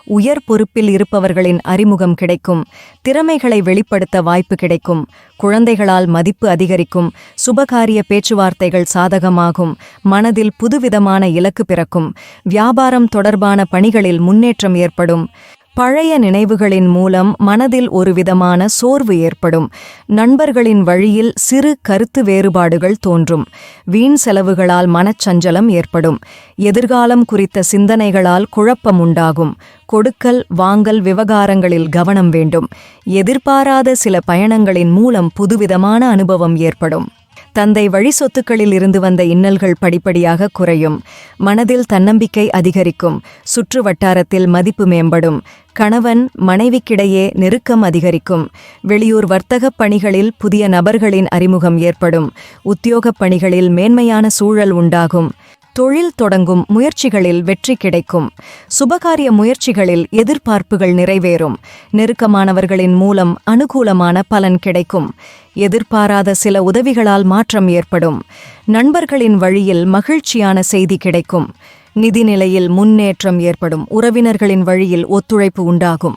உயர் பொறுப்பில் இருப்பவர்களின் அறிமுகம் கிடைக்கும். திறமைகளை வெளிப்படுத்த வாய்ப்பு கிடைக்கும். குழந்தைகளால் மதிப்பு அதிகரிக்கும். சுபகாரிய பேச்சுவார்த்தைகள் சாதகமாகும். மனதில் புதுவிதமான இலக்கு பிறக்கும். வியாபாரம் தொடர்பான பணிகளில் முன்னேற்றம் ஏற்படும். பழைய நினைவுகளின் மூலம் மனதில் ஒருவிதமான சோர்வு ஏற்படும். நண்பர்களின் வழியில் சிறு கருத்து வேறுபாடுகள் தோன்றும். வீண் செலவுகளால் மனச்சஞ்சலம் ஏற்படும். எதிர்காலம் குறித்த சிந்தனைகளால் குழப்பம் உண்டாகும். கொடுக்கல் வாங்கல் விவகாரங்களில் கவனம் வேண்டும். எதிர்பாராத சில பயணங்களின் மூலம் புதுவிதமான அனுபவம் ஏற்படும். தந்தை வழி சொத்துக்களில் இருந்து வந்த இன்னல்கள் படிப்படியாக குறையும். மனதில் தன்னம்பிக்கை அதிகரிக்கும். சுற்று வட்டாரத்தில் மதிப்பு மேம்படும். கணவன் மனைவிக்கிடையே நெருக்கம் அதிகரிக்கும். வெளியூர் வர்த்தகப் பணிகளில் புதிய நபர்களின் அறிமுகம் ஏற்படும். உத்தியோகப் பணிகளில் மேன்மையான சூழல் உண்டாகும். தொழில் தொடங்கும் முயற்சிகளில் வெற்றி கிடைக்கும். சுபகாரிய முயற்சிகளில் எதிர்பார்ப்புகள் நிறைவேறும். நெருக்கமானவர்களின் மூலம் அனுகூலமான பலன் கிடைக்கும். எதிர்பாராத சில உதவிகளால் மாற்றம் ஏற்படும். நண்பர்களின் வழியில் மகிழ்ச்சியான செய்தி கிடைக்கும். நிதிநிலையில் முன்னேற்றம் ஏற்படும். உறவினர்களின் வழியில் ஒத்துழைப்பு உண்டாகும்.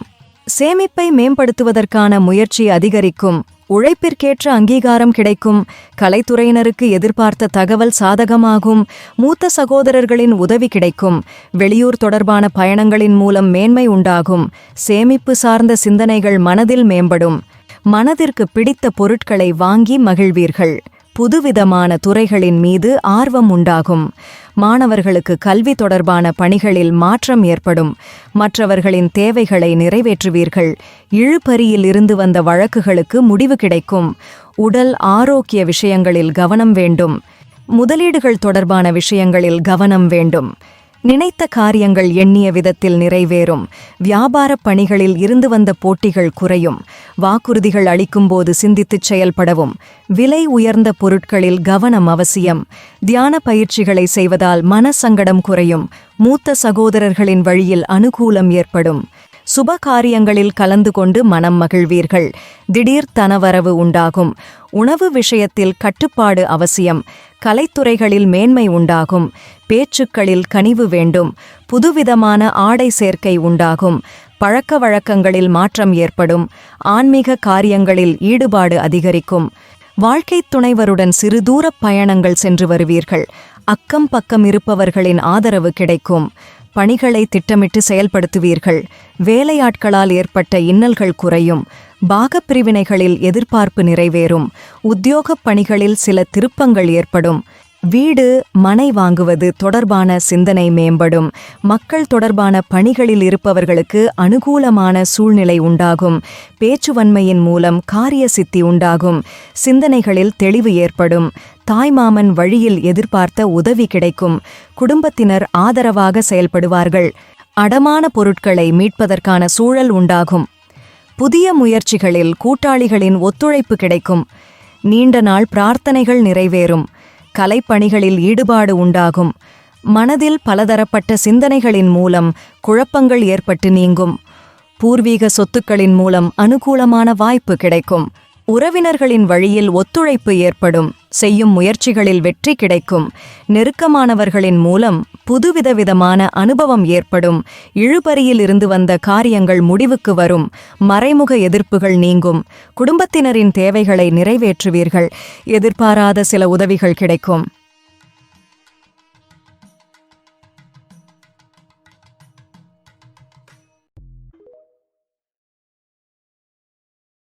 சேமிப்பை மேம்படுத்துவதற்கான முயற்சி அதிகரிக்கும். உழைப்பிற்கேற்ற அங்கீகாரம் கிடைக்கும். கலைத்துறையினருக்கு எதிர்பார்த்த தகவல் சாதகமாகும். மூத்த சகோதரர்களின் உதவி கிடைக்கும். வெளியூர் தொடர்பான பயணங்களின் மூலம் மேன்மை உண்டாகும். சேமிப்பு சார்ந்த சிந்தனைகள் மனதில் மேம்படும். மனதிற்கு பிடித்த பொருட்களை வாங்கி மகிழ்வீர்கள். புதுவிதமான துறைகளின் மீது ஆர்வம் உண்டாகும். மாணவர்களுக்கு கல்வி தொடர்பான பணிகளில் மாற்றம் ஏற்படும். மற்றவர்களின் தேவைகளை நிறைவேற்றுவீர்கள். இழுபறியில் இருந்து வந்த வழக்குகளுக்கு முடிவு கிடைக்கும். உடல் ஆரோக்கிய விஷயங்களில் கவனம் வேண்டும். முதலீடுகள் தொடர்பான விஷயங்களில் கவனம் வேண்டும். நினைத்த காரியங்கள் எண்ணிய விதத்தில் நிறைவேறும். வியாபாரப் பணிகளில் இருந்து வந்த போட்டிகள் குறையும். வாக்குறுதிகள் அளிக்கும்போது சிந்தித்துச் செயல்படவும். விலை உயர்ந்த பொருட்களில் கவனம் அவசியம். தியான பயிற்சிகளை செய்வதால் மனசங்கடம் குறையும். மூத்த சகோதரர்களின் வழியில் அனுகூலம் ஏற்படும். சுப காரியங்களில் கலந்து கொண்டு மனம் மகிழ்வீர்கள். திடீர் தனவரவு உண்டாகும். உணவு விஷயத்தில் கட்டுப்பாடு அவசியம். கலைத்துறைகளில் மேன்மை உண்டாகும். பேச்சுக்களில் கனிவு வேண்டும். புதுவிதமான ஆடை சேர்க்கை உண்டாகும். பழக்க வழக்கங்களில் மாற்றம் ஏற்படும். ஆன்மீக காரியங்களில் ஈடுபாடு அதிகரிக்கும். வாழ்க்கைத் துணைவருடன் சிறு தூரப் பயணங்கள் சென்று வருவீர்கள். அக்கம் பக்கம் இருப்பவர்களின் ஆதரவு கிடைக்கும். பணிகளை திட்டமிட்டு செயல்படுத்துவீர்கள். வேலையாட்களால் ஏற்பட்ட இன்னல்கள் குறையும். பாகப்பிரிவினைகளில் எதிர்பார்ப்பு நிறைவேறும். உத்தியோகப் பணிகளில் சில திருப்பங்கள் ஏற்படும். வீடு மனை வாங்குவது தொடர்பான சிந்தனை மேம்படும். மக்கள் தொடர்பான பணிகளில் இருப்பவர்களுக்கு அனுகூலமான சூழ்நிலை உண்டாகும். பேச்சுவன்மையின் மூலம் காரிய சித்தி உண்டாகும். சிந்தனைகளில் தெளிவு ஏற்படும். தாய்மாமன் வழியில் எதிர்பார்த்த உதவி கிடைக்கும். குடும்பத்தினர் ஆதரவாக செயல்படுவார்கள். அடமான பொருட்களை மீட்பதற்கான சூழல் உண்டாகும். புதிய முயற்சிகளில் கூட்டாளிகளின் ஒத்துழைப்பு கிடைக்கும். நீண்ட நாள் பிரார்த்தனைகள் நிறைவேறும். கலைப்பணிகளில் ஈடுபாடு உண்டாகும். மனதில் பலதரப்பட்ட சிந்தனைகளின் மூலம் குழப்பங்கள் ஏற்பட்டு நீங்கும். பூர்வீக சொத்துக்களின் மூலம் அனுகூலமான வாய்ப்பு கிடைக்கும். உறவினர்களின் வழியில் ஒத்துழைப்பு ஏற்படும். செய்யும் முயற்சிகளில் வெற்றி கிடைக்கும். நெருக்கமானவர்களின் மூலம் புதுவிதமான அனுபவம் ஏற்படும். இழுபறியில் இருந்து வந்த காரியங்கள் முடிவுக்கு வரும். மறைமுக எதிர்ப்புகள் நீங்கும். குடும்பத்தினரின் தேவைகளை நிறைவேற்றுவீர்கள். எதிர்பாராத சில உதவிகள் கிடைக்கும்.